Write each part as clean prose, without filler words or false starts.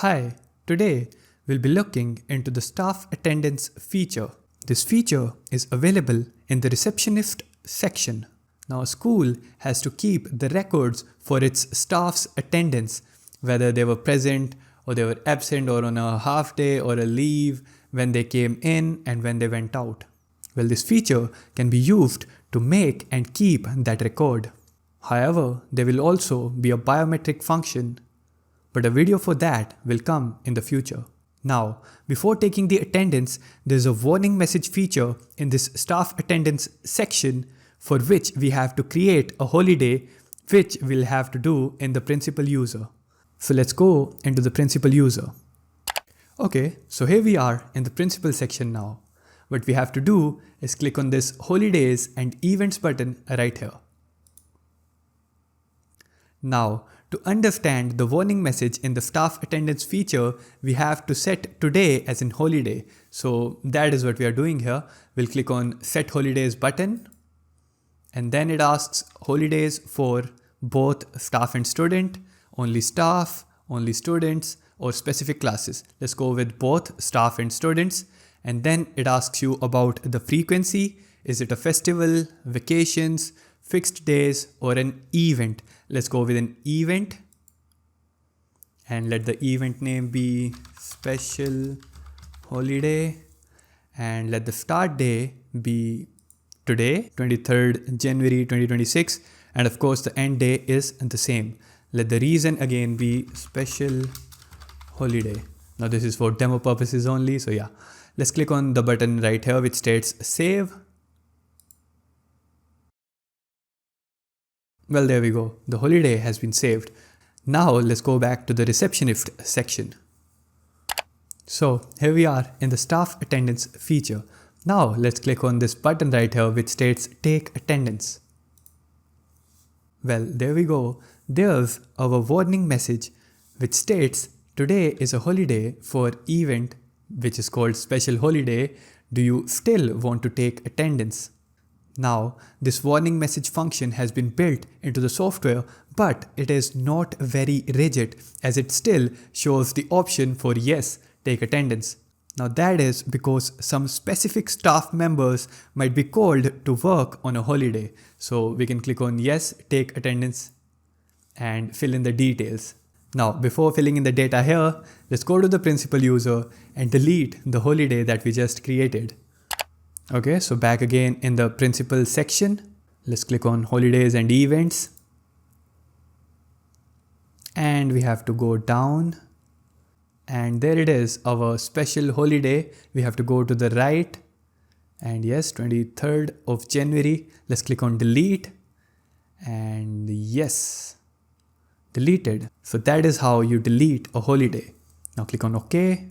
Hi, today we'll be looking into the staff attendance feature. This feature is available in the receptionist section. Now, a school has to keep the records for its staff's attendance, whether they were present or they were absent or on a half day or a leave, when they came in and when they went out. Well, this feature can be used to make and keep that record. However, there will also be a biometric function, but a video for that will come in the future. Now, before taking the attendance, there's a warning message feature in this staff attendance section for which we have to create a holiday, which we'll have to do in the principal user. So let's go into the principal user. Okay, so here we are in the principal section now. What we have to do is click on this holidays and events button right here. Now, to understand the warning message in the staff attendance feature, we have to set today as in holiday. So that is what we are doing here. We'll click on set holidays button, and then it asks holidays for both staff and student, only staff, only students, or specific classes. Let's go with both staff and students. And then it asks you about the frequency. Is it a festival, vacations, fixed days, or an event? Let's go with an event and let the event name be special holiday, and let the start day be today, 23rd January 2026, and of course the end day is the same. Let the reason again be special holiday. Now this is for demo purposes only, so yeah. Let's click on the button right here which states save. Well, there we go. The holiday has been saved. Now let's go back to the receptionist section. So here we are in the staff attendance feature. Now let's click on this button right here which states take attendance. Well, there we go. There's our warning message which states today is a holiday for event which is called special holiday. Do you still want to take attendance? Now, this warning message function has been built into the software, but it is not very rigid as it still shows the option for yes, take attendance. Now that is because some specific staff members might be called to work on a holiday. So we can click on yes, take attendance and fill in the details. Now, before filling in the data here, let's go to the principal user and delete the holiday that we just created. Okay, so back again in the principal section, let's click on holidays and events. And we have to go down. And there it is, our special holiday. We have to go to the right. And yes, 23rd of January. Let's click on delete. And yes, deleted. So that is how you delete a holiday. Now click on OK.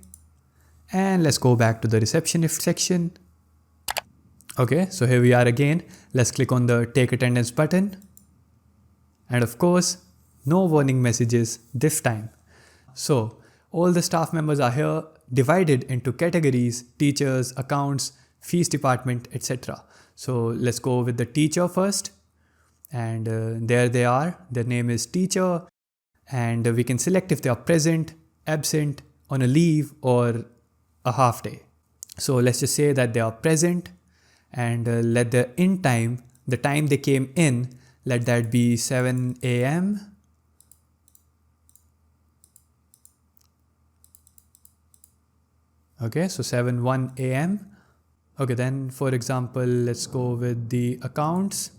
And let's go back to the receptionist section. Okay, so here we are again. Let's click on the take attendance button. And of course, no warning messages this time. So all the staff members are here divided into categories: teachers, accounts, fees department, etc. So let's go with the teacher first. And there they are. Their name is teacher. And we can select if they are present, absent, on a leave, or a half day. So let's just say that they are present. And let the in time, the time they came in, let that be 7 a.m. Okay, so 7:01 a.m. Okay, then for example, let's go with the accounts.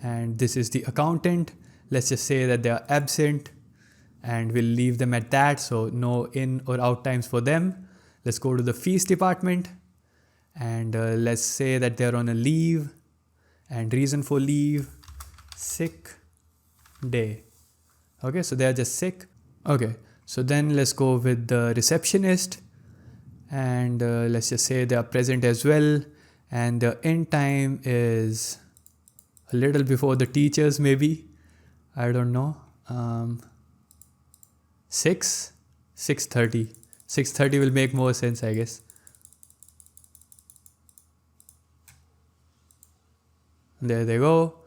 And this is the accountant. Let's just say that they are absent and we'll leave them at that. So no in or out times for them. Let's go to the fees department. And let's say that they're on a leave, and reason for leave, sick day. Okay, so they're just sick. Okay, so then let's go with the receptionist, and let's just say they are present as well, and the end time is a little before the teachers, maybe, I don't know, 6:30. 6:30 will make more sense, I guess. There they go.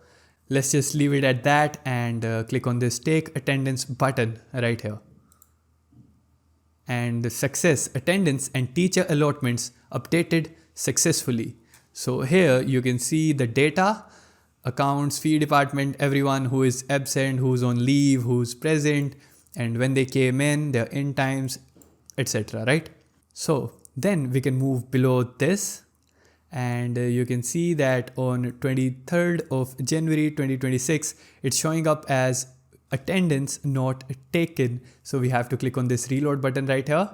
Let's just leave it at that and click on this take attendance button right here. and the success, attendance and teacher allotments updated successfully. So here you can see the data, accounts, fee department, everyone who is absent, who's on leave, who's present, and when they came in, their in times, etc. Right? So then we can move below this, and you can see that on 23rd of January 2026, it's showing up as attendance not taken. So we have to click on this reload button right here.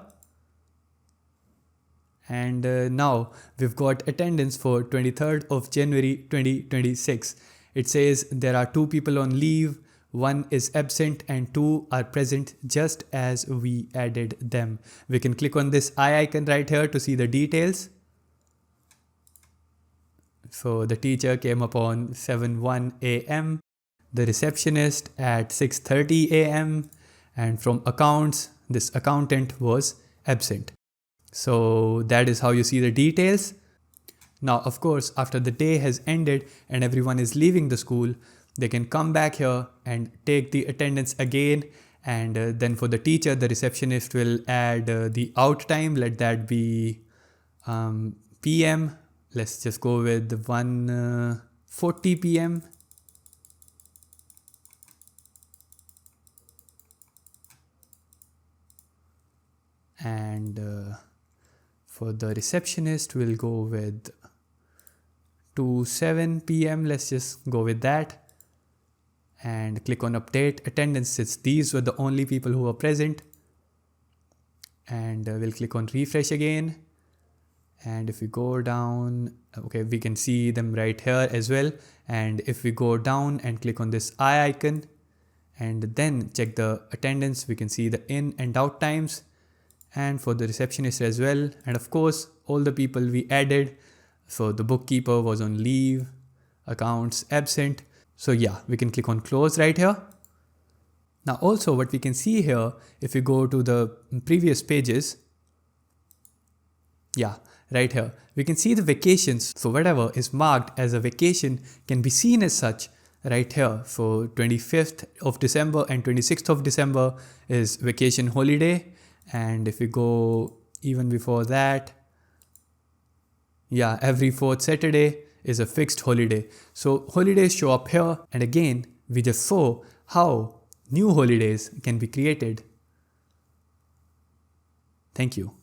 And now we've got attendance for 23rd of January 2026. It says there are 2 people on leave, 1 is absent and 2 are present just as we added them. We can click on this eye icon right here to see the details. So the teacher came upon 7:01 a.m., the receptionist at 6:30 a.m. and from accounts, this accountant was absent. So that is how you see the details. Now, of course, after the day has ended and everyone is leaving the school, they can come back here and take the attendance again. And then for the teacher, the receptionist will add the out time. Let that be PM. Let's just go with 1:40 PM. And for the receptionist, we'll go with 2:07 PM. Let's just go with that. And click on update attendance since these were the only people who were present. And we'll click on refresh again. And if we go down, okay, we can see them right here as well. And if we go down and click on this eye icon and then check the attendance, we can see the in and out times, and for the receptionist as well. And of course, all the people we added. So the bookkeeper was on leave, accounts absent. So yeah, we can click on close right here. Now also what we can see here, if we go to the previous pages, yeah, right here, we can see the vacations. So whatever is marked as a vacation can be seen as such right here. So 25th of December and 26th of December is vacation holiday. And if we go even before that, yeah, every 4th Saturday is a fixed holiday. So holidays show up here. And again, we just saw how new holidays can be created. Thank you.